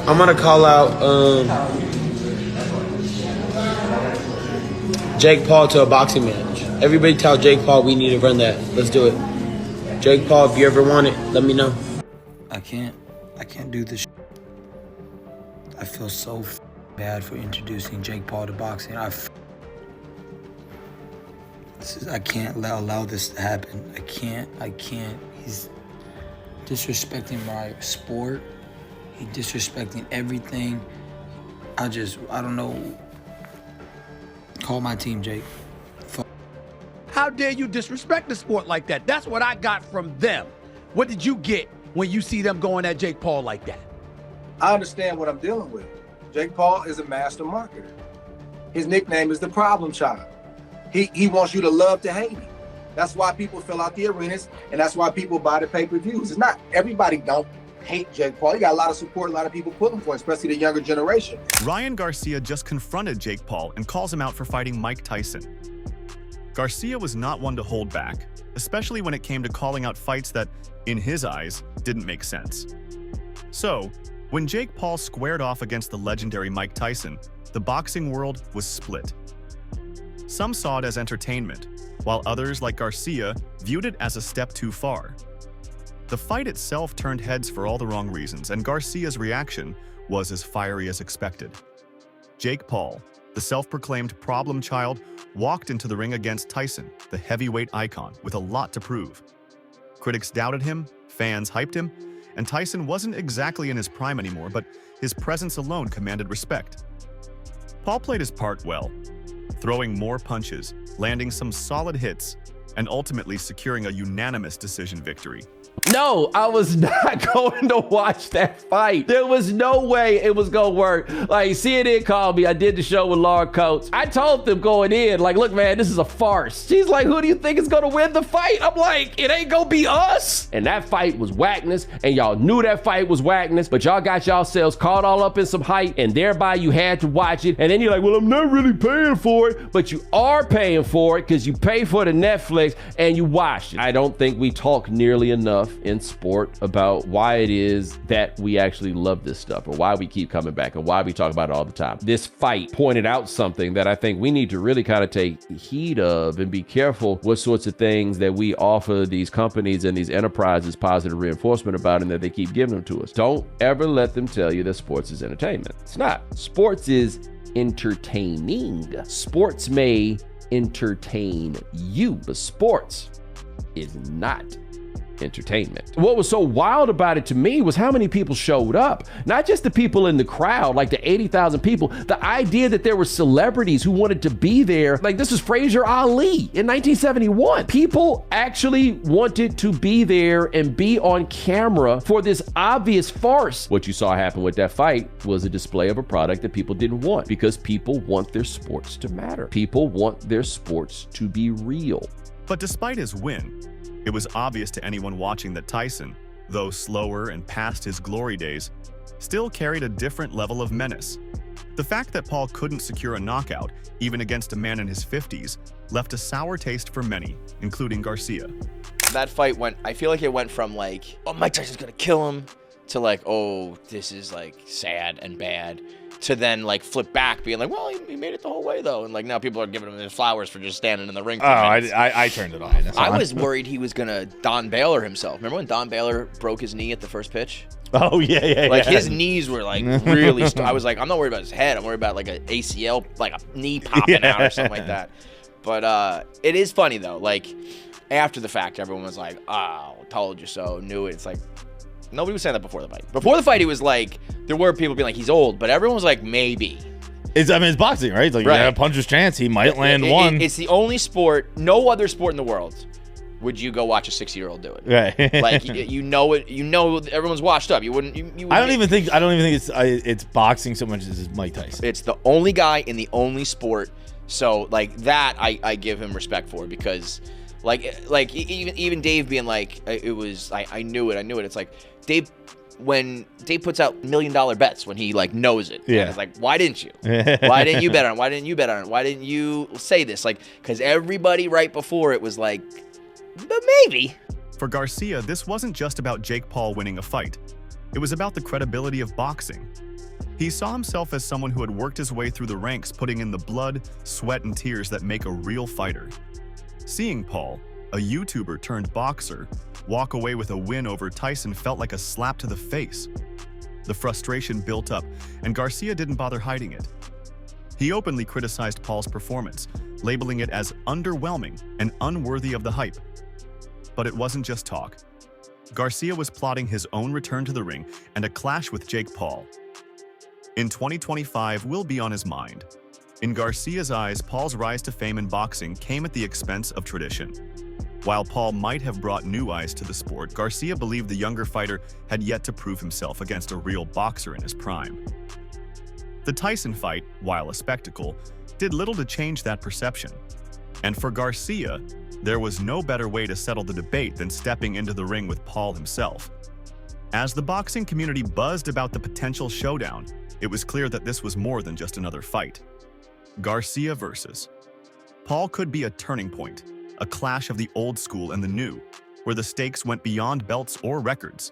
I'm gonna call out Jake Paul to a boxing match. Everybody tell Jake Paul we need to run that. Let's do it. Jake Paul, if you ever want it, let me know. I can't do this. I feel so bad for introducing Jake Paul to boxing. I can't allow this to happen. I can't. He's disrespecting my sport. He's disrespecting everything. I don't know. Call my team, Jake. How dare you disrespect the sport like that? That's what I got from them. What did you get when you see them going at Jake Paul like that? I understand what I'm dealing with. Jake Paul is a master marketer. His nickname is the problem child. He wants you to love to hate him. That's why people fill out the arenas, and that's why people buy the pay-per-views. It's not everybody don't hate Jake Paul. You got a lot of support, a lot of people pulling for him, especially the younger generation. Ryan Garcia just confronted Jake Paul and calls him out for fighting Mike Tyson. Garcia was not one to hold back, especially when it came to calling out fights that, in his eyes, didn't make sense. So, when Jake Paul squared off against the legendary Mike Tyson, the boxing world was split. Some saw it as entertainment, while others, like Garcia, viewed it as a step too far. The fight itself turned heads for all the wrong reasons, and Garcia's reaction was as fiery as expected. Jake Paul, the self-proclaimed problem child, walked into the ring against Tyson, the heavyweight icon, with a lot to prove. Critics doubted him, fans hyped him, and Tyson wasn't exactly in his prime anymore, but his presence alone commanded respect. Paul played his part well, throwing more punches, landing some solid hits, and ultimately securing a unanimous decision victory. No, I was not going to watch that fight. There was no way it was going to work. Like, CNN called me. I did the show with Laura Coates. I told them going in, like, look, man, this is a farce. She's like, who do you think is going to win the fight? I'm like, it ain't going to be us. And that fight was whackness, and y'all knew that fight was whackness, but y'all got yourselves caught all up in some hype, and thereby you had to watch it. And then you're like, well, I'm not really paying for it, but you are paying for it because you pay for the Netflix and you watched it. I don't think we talk nearly enough in sport about why it is that we actually love this stuff, or why we keep coming back, and why we talk about it all the time. This fight pointed out something that I think we need to really kind of take heed of and be careful what sorts of things that we offer these companies and these enterprises positive reinforcement about, and that they keep giving them to us. Don't ever let them tell you that sports is entertainment. It's not. Sports is entertaining. Sports may entertain you, but sports is not entertainment. What was so wild about it to me was how many people showed up. Not just the people in the crowd, like the 80,000 people. The idea that there were celebrities who wanted to be there. Like, this was Fraser Ali in 1971. People actually wanted to be there and be on camera for this obvious farce. What you saw happen with that fight was a display of a product that people didn't want, because people want their sports to matter. People want their sports to be real. But despite his win, it was obvious to anyone watching that Tyson, though slower and past his glory days, still carried a different level of menace. The fact that Paul couldn't secure a knockout, even against a man in his 50s, left a sour taste for many, including Garcia. That fight I feel like it went from like, oh, Mike Tyson's gonna kill him, to like, oh, this is like sad and bad, to then like flip back being like, well, he made it the whole way though, and like now people are giving him his flowers for just standing in the ring. I turned it off. I was worried he was gonna Don Baylor himself. Remember when Don Baylor broke his knee at the first pitch? Oh yeah. Like his knees were like really. I was like, I'm not worried about his head. I'm worried about like an ACL, like a knee popping out or something like that. But it is funny though. Like after the fact, everyone was like, oh, told you so, knew it. It's like, nobody was saying that before the fight. Before the fight, it was like, there were people being like, he's old, but everyone was like, maybe. It's boxing, right? It's like, right. You have a puncher's chance. He might land one. It's the only sport, no other sport in the world would you go watch a 60-year-old do it. Right. Like, you know it, everyone's washed up. You wouldn't, I don't even think it's boxing so much as it's Mike Tyson. It's the only guy in the only sport. So, like, that I give him respect for, because, like even Dave being like, it was, I knew it. It's like, when Dave puts out $1 million bets when he like knows it. Yeah. And it's like, why didn't you? Why didn't you bet on it? Why didn't you bet on it? Why didn't you say this? Like, because everybody right before it was like, but maybe. For Garcia, this wasn't just about Jake Paul winning a fight. It was about the credibility of boxing. He saw himself as someone who had worked his way through the ranks, putting in the blood, sweat, and tears that make a real fighter. Seeing Paul, a YouTuber turned boxer, walk away with a win over Tyson felt like a slap to the face. The frustration built up, and Garcia didn't bother hiding it. He openly criticized Paul's performance, labeling it as underwhelming and unworthy of the hype. But it wasn't just talk. Garcia was plotting his own return to the ring and a clash with Jake Paul. In 2025 will be on his mind. In Garcia's eyes, Paul's rise to fame in boxing came at the expense of tradition. While Paul might have brought new eyes to the sport, Garcia believed the younger fighter had yet to prove himself against a real boxer in his prime. The Tyson fight, while a spectacle, did little to change that perception. And for Garcia, there was no better way to settle the debate than stepping into the ring with Paul himself. As the boxing community buzzed about the potential showdown, it was clear that this was more than just another fight. Garcia versus Paul could be a turning point, a clash of the old school and the new, where the stakes went beyond belts or records.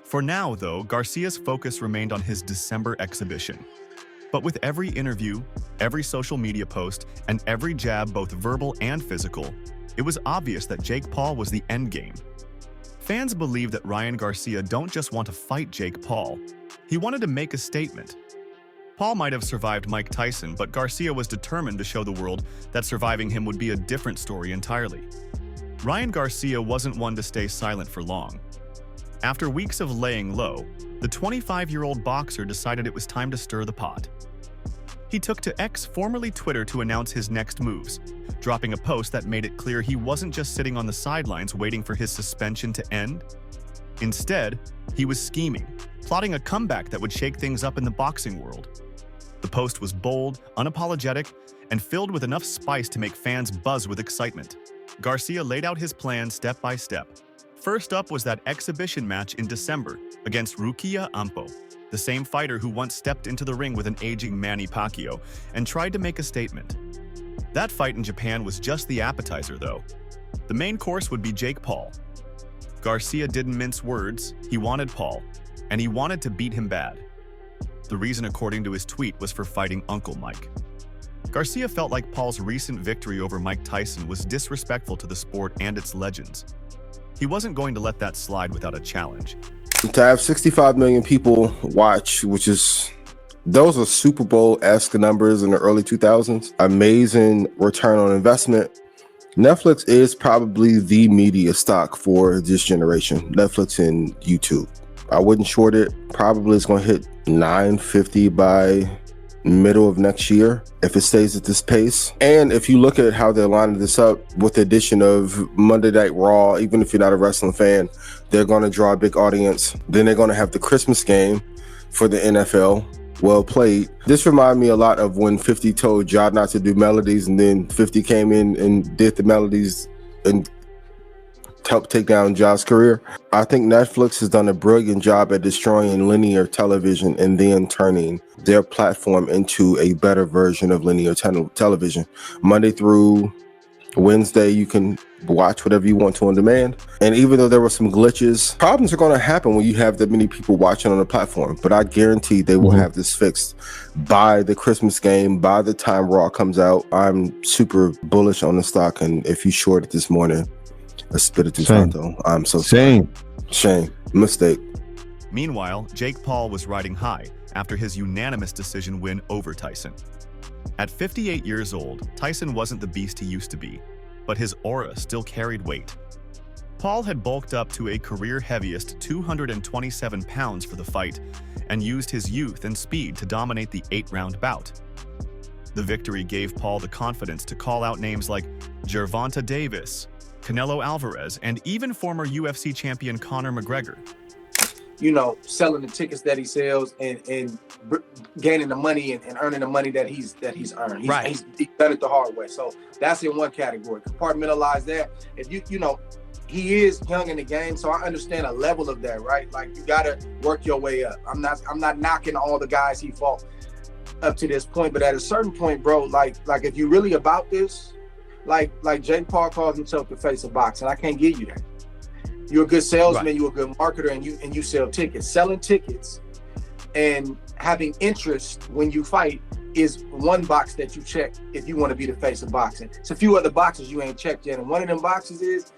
For now, though, Garcia's focus remained on his December exhibition. But with every interview, every social media post, and every jab, both verbal and physical, it was obvious that Jake Paul was the endgame. Fans believe that Ryan Garcia don't just want to fight Jake Paul. He wanted to make a statement. Paul might have survived Mike Tyson, but Garcia was determined to show the world that surviving him would be a different story entirely. Ryan Garcia wasn't one to stay silent for long. After weeks of laying low, the 25-year-old boxer decided it was time to stir the pot. He took to X, formerly Twitter, to announce his next moves, dropping a post that made it clear he wasn't just sitting on the sidelines waiting for his suspension to end. Instead, he was scheming, plotting a comeback that would shake things up in the boxing world. The post was bold, unapologetic, and filled with enough spice to make fans buzz with excitement. Garcia laid out his plan step by step. First up was that exhibition match in December against Rukia Ampo, the same fighter who once stepped into the ring with an aging Manny Pacquiao and tried to make a statement. That fight in Japan was just the appetizer, though. The main course would be Jake Paul. Garcia didn't mince words, he wanted Paul, and he wanted to beat him bad. The reason, according to his tweet, was for fighting Uncle Mike. Garcia felt like Paul's recent victory over Mike Tyson was disrespectful to the sport and its legends. He wasn't going to let that slide without a challenge. To have 65 million people watch, those are Super Bowl-esque numbers in the early 2000s. Amazing return on investment. Netflix is probably the media stock for this generation. Netflix and YouTube. I wouldn't short it. Probably it's going to hit $9.50 by middle of next year if it stays at this pace. And if you look at how they're lining this up with the addition of Monday Night Raw, even if you're not a wrestling fan, they're going to draw a big audience. Then they're going to have the Christmas game for the NFL. Well played. This reminded me a lot of when 50 told Ja not to do melodies, and then 50 came in and did the melodies and helped take down Ja's career. I think Netflix has done a brilliant job at destroying linear television and then turning their platform into a better version of linear television. Monday through Wednesday, you can watch whatever you want to on demand. And even though there were some glitches, problems are going to happen when you have that many people watching on the platform. But I guarantee they will have this fixed by the Christmas game, by the time Raw comes out. I'm super bullish on the stock. And if you short it this morning, Espiritu Santo, I'm so sorry. Shame. Mistake. Meanwhile, Jake Paul was riding high after his unanimous decision win over Tyson. At 58 years old, Tyson wasn't the beast he used to be, but his aura still carried weight. Paul had bulked up to a career heaviest 227 pounds for the fight and used his youth and speed to dominate the 8-round bout. The victory gave Paul the confidence to call out names like Gervonta Davis, Canelo Alvarez, and even former UFC champion Conor McGregor. You know, selling the tickets that he sells and gaining the money and earning the money that he's earned. He's done it the hard way. So that's in one category. Compartmentalize that. If you know, he is young in the game, so I understand a level of that, right? Like you gotta work your way up. I'm not knocking all the guys he fought up to this point, but at a certain point, bro, like if you really about this, like Jake Paul calls himself the face of boxing. I can't give you that. You're a good salesman, You're a good marketer, and you sell tickets. Selling tickets And having interest when you fight is one box that you check if you want to be the face of boxing. It's a few other boxes you ain't checked yet. And one of them boxes is,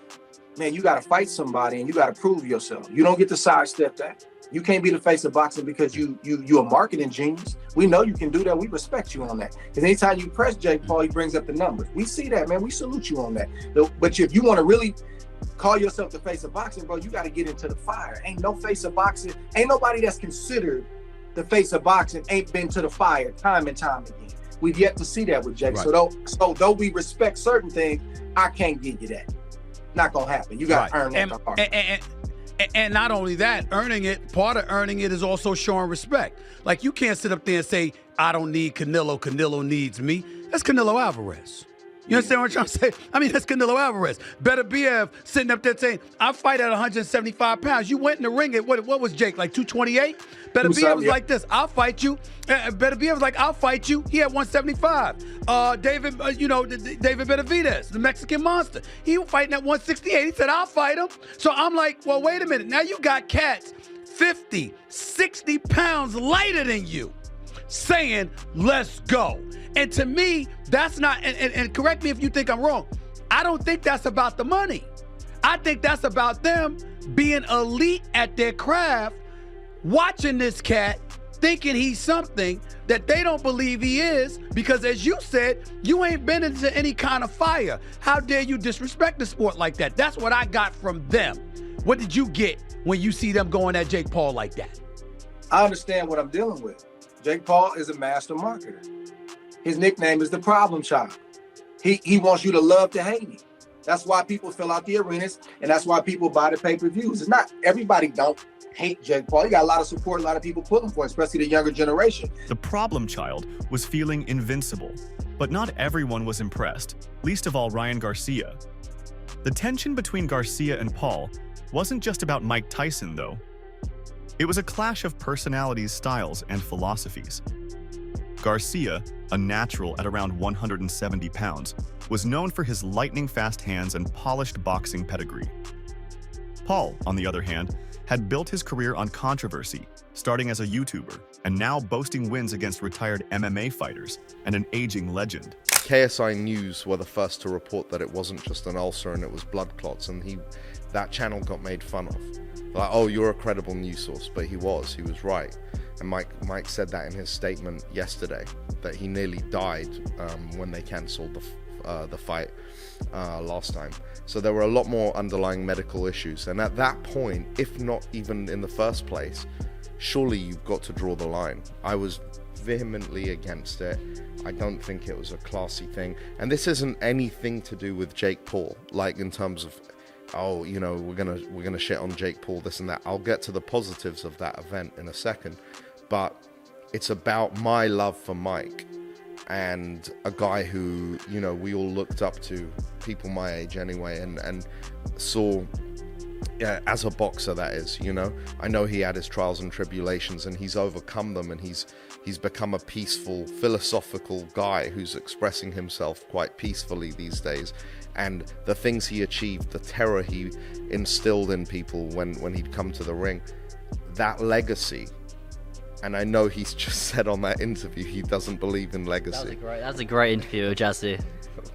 man, you got to fight somebody and you got to prove yourself. You don't get to sidestep that. You can't be the face of boxing because you're a marketing genius. We know you can do that. We respect you on that. Because anytime you press Jake Paul, he brings up the numbers. We see that, man. We salute you on that. But if you want to really call yourself the face of boxing, bro, you got to get into the fire. Ain't no face of boxing. Ain't nobody that's considered the face of boxing ain't been to the fire time and time again. We've yet to see that with Jake. Right. So though we respect certain things, I can't give you that. Not gonna happen. You got to earn that. And not only that, earning it, part of earning it is also showing respect. Like, you can't sit up there and say, I don't need Canelo, Canelo needs me. That's Canelo Alvarez. You understand what I'm trying to say? I mean, that's Canelo Alvarez. Beterbiev sitting up there saying, I fight at 175 pounds. You went in the ring at, what was Jake, like 228? Beterbiev was like this, I'll fight you. Beterbiev was like, I'll fight you. He had 175. David Benavidez, the Mexican monster. He was fighting at 168. He said, I'll fight him. So I'm like, well, wait a minute. Now you got cats 50, 60 pounds lighter than you saying, let's go. And to me, that's not, and correct me if you think I'm wrong, I don't think that's about the money. I think that's about them being elite at their craft, watching this cat, thinking he's something that they don't believe he is, because as you said, you ain't been into any kind of fire. How dare you disrespect the sport like that? That's what I got from them. What did you get when you see them going at Jake Paul like that? I understand what I'm dealing with. Jake Paul is a master marketer. His nickname is the problem child. He wants you to love to hate him. That's why people fill out the arenas, and that's why people buy the pay-per-views. It's not everybody don't hate Jake Paul. You got a lot of support, a lot of people pulling for him, especially the younger generation. The problem child was feeling invincible, but not everyone was impressed, least of all Ryan Garcia. The tension between Garcia and Paul wasn't just about Mike Tyson, though. It was a clash of personalities, styles, and philosophies. Garcia, a natural at around 170 pounds, was known for his lightning-fast hands and polished boxing pedigree. Paul, on the other hand, had built his career on controversy, starting as a YouTuber, and now boasting wins against retired MMA fighters and an aging legend. KSI News were the first to report that it wasn't just an ulcer and it was blood clots, and that channel got made fun of. Like, oh, you're a credible news source, but he was right. And Mike said that in his statement yesterday, that he nearly died when they cancelled the fight last time. So there were a lot more underlying medical issues. And at that point, if not even in the first place, surely you've got to draw the line. I was vehemently against it. I don't think it was a classy thing. And this isn't anything to do with Jake Paul, like in terms of, oh, you know, we're gonna shit on Jake Paul, this and that. I'll get to the positives of that event in a second. But it's about my love for Mike, and a guy who, you know, we all looked up to, people my age anyway, and saw, yeah, as a boxer, that is, you know. I know he had his trials and tribulations, and he's overcome them, and he's become a peaceful, philosophical guy who's expressing himself quite peacefully these days. And the things he achieved, the terror he instilled in people when he'd come to the ring, that legacy. And I know he's just said on that interview he doesn't believe in legacy. That's a great interview with Jesse.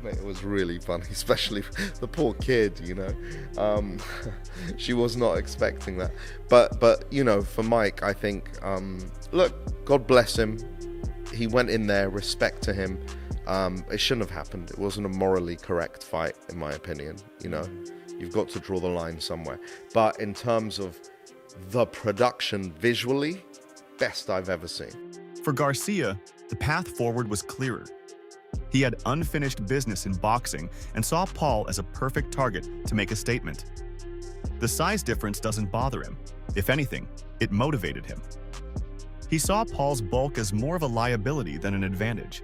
It was really funny, especially the poor kid, you know. She was not expecting that. But you know, for Mike, I think, look, God bless him. He went in there, respect to him. It shouldn't have happened. It wasn't a morally correct fight, in my opinion. You know, you've got to draw the line somewhere. But in terms of the production visually, best I've ever seen. For Garcia, the path forward was clearer. He had unfinished business in boxing and saw Paul as a perfect target to make a statement. The size difference doesn't bother him. If anything, it motivated him. He saw Paul's bulk as more of a liability than an advantage,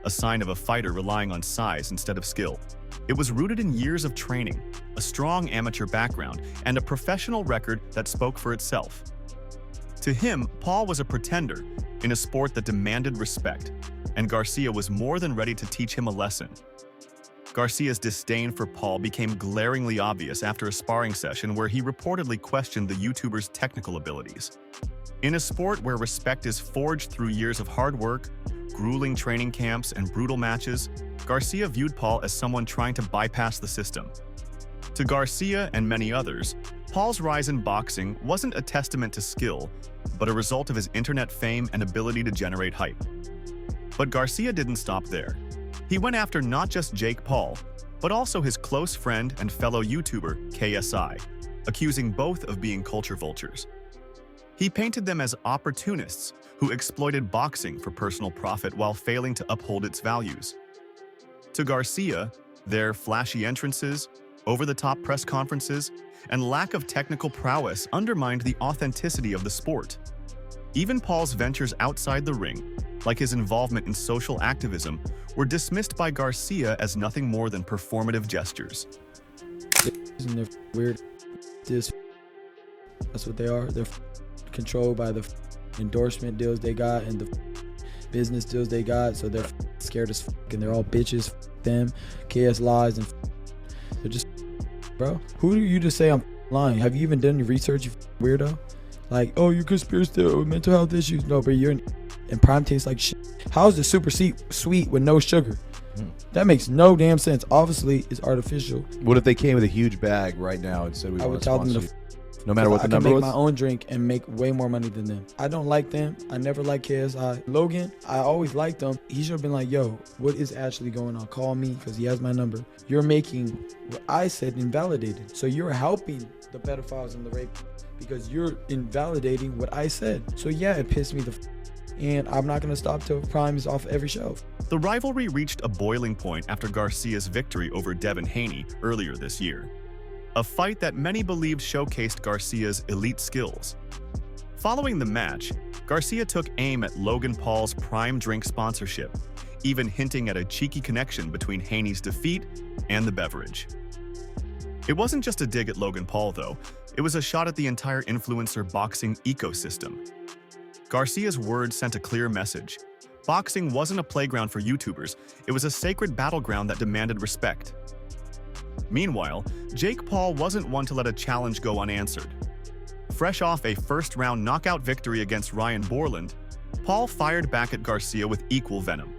a sign of a fighter relying on size instead of skill. It was rooted in years of training, a strong amateur background, and a professional record that spoke for itself. To him, Paul was a pretender in a sport that demanded respect, and Garcia was more than ready to teach him a lesson. Garcia's disdain for Paul became glaringly obvious after a sparring session where he reportedly questioned the YouTuber's technical abilities. In a sport where respect is forged through years of hard work, grueling training camps, and brutal matches, Garcia viewed Paul as someone trying to bypass the system. To Garcia and many others, Paul's rise in boxing wasn't a testament to skill, but a result of his internet fame and ability to generate hype. But Garcia didn't stop there. He went after not just Jake Paul, but also his close friend and fellow YouTuber, KSI, accusing both of being culture vultures. He painted them as opportunists who exploited boxing for personal profit while failing to uphold its values. To Garcia, their flashy entrances, over-the-top press conferences, and lack of technical prowess undermined the authenticity of the sport. Even Paul's ventures outside the ring, like his involvement in social activism, were dismissed by Garcia as nothing more than performative gestures. And they're weird. That's what they are. They're controlled by the endorsement deals they got and the business deals they got, so they're scared as and they're all bitches. Them, KS lies, and they're just, bro. Who do you just say I'm lying? Have you even done your research, you weirdo? Like, oh, you're conspiracy theory, mental health issues. No, but you're and prime tastes like shit. How's the super sweet with no sugar? That makes no damn sense. Obviously, it's artificial. What if they came with a huge bag right now and said we want to sponsor you? No matter what the number was? I can make my own drink and make way more money than them. I don't like them. I never liked KSI. Logan, I always liked him. He should have been like, yo, what is actually going on? Call me, because he has my number. You're making what I said invalidated. So you're helping the pedophiles and the rape because you're invalidating what I said. So yeah, it pissed me and I'm not going to stop till Prime is off every shelf. The rivalry reached a boiling point after Garcia's victory over Devin Haney earlier this year. A fight that many believed showcased Garcia's elite skills. Following the match, Garcia took aim at Logan Paul's Prime drink sponsorship, even hinting at a cheeky connection between Haney's defeat and the beverage. It wasn't just a dig at Logan Paul, though. It was a shot at the entire influencer boxing ecosystem. Garcia's words sent a clear message. Boxing wasn't a playground for YouTubers, it was a sacred battleground that demanded respect. Meanwhile, Jake Paul wasn't one to let a challenge go unanswered. Fresh off a first-round knockout victory against Ryan Borland, Paul fired back at Garcia with equal venom.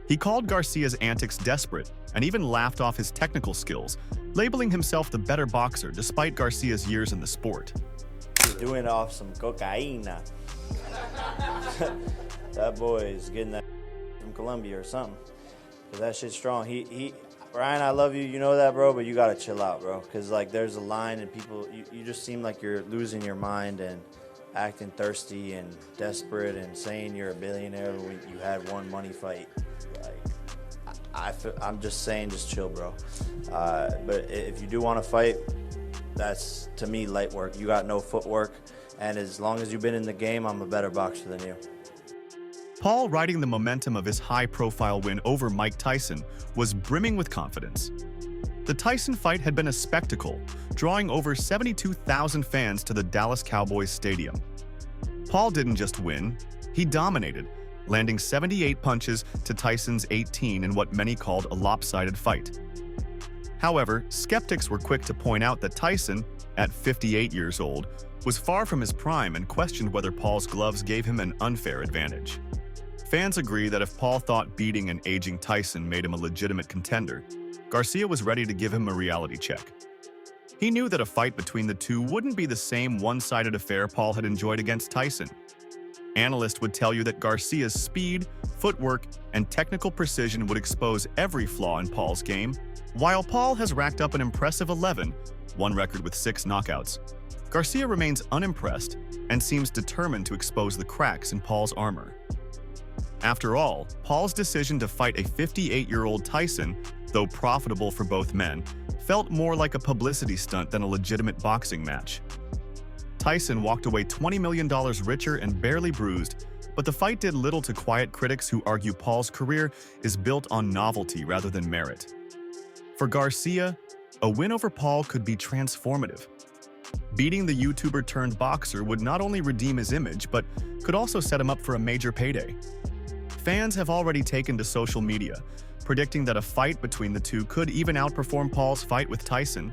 He called Garcia's antics desperate and even laughed off his technical skills, labeling himself the better boxer despite Garcia's years in the sport. Doing off some cocaina. That boy is getting that from Colombia or something. But that shit's strong. Ryan, I love you. You know that, bro, but you gotta chill out, bro. Because, like, there's a line and people, you just seem like you're losing your mind and acting thirsty and desperate and saying you're a billionaire when you had one money fight. Like, I'm just saying, just chill, bro. But if you do want to fight, that's, to me, light work. You got no footwork. And as long as you've been in the game, I'm a better boxer than you. Paul, riding the momentum of his high-profile win over Mike Tyson, was brimming with confidence. The Tyson fight had been a spectacle, drawing over 72,000 fans to the Dallas Cowboys Stadium. Paul didn't just win, he dominated, landing 78 punches to Tyson's 18 in what many called a lopsided fight. However, skeptics were quick to point out that Tyson, at 58 years old, was far from his prime and questioned whether Paul's gloves gave him an unfair advantage. Fans agree that if Paul thought beating an aging Tyson made him a legitimate contender, Garcia was ready to give him a reality check. He knew that a fight between the two wouldn't be the same one-sided affair Paul had enjoyed against Tyson. Analysts would tell you that Garcia's speed, footwork, and technical precision would expose every flaw in Paul's game, while Paul has racked up an impressive 11, one record with 6 knockouts. Garcia remains unimpressed and seems determined to expose the cracks in Paul's armor. After all, Paul's decision to fight a 58-year-old Tyson, though profitable for both men, felt more like a publicity stunt than a legitimate boxing match. Tyson walked away $20 million richer and barely bruised, but the fight did little to quiet critics who argue Paul's career is built on novelty rather than merit. For Garcia, a win over Paul could be transformative. Beating the YouTuber-turned-boxer would not only redeem his image, but could also set him up for a major payday. Fans have already taken to social media, predicting that a fight between the two could even outperform Paul's fight with Tyson.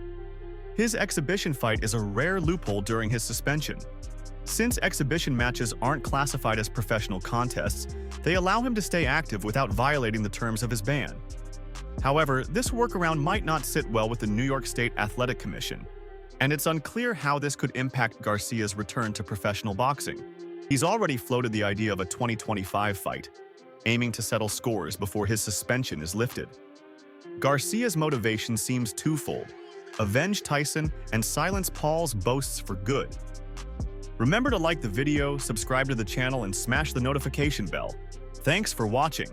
His exhibition fight is a rare loophole during his suspension. Since exhibition matches aren't classified as professional contests, they allow him to stay active without violating the terms of his ban. However, this workaround might not sit well with the New York State Athletic Commission, and it's unclear how this could impact Garcia's return to professional boxing. He's already floated the idea of a 2025 fight, aiming to settle scores before his suspension is lifted. Garcia's motivation seems twofold: avenge Tyson and silence Paul's boasts for good. Remember to like the video, subscribe to the channel, and smash the notification bell. Thanks for watching.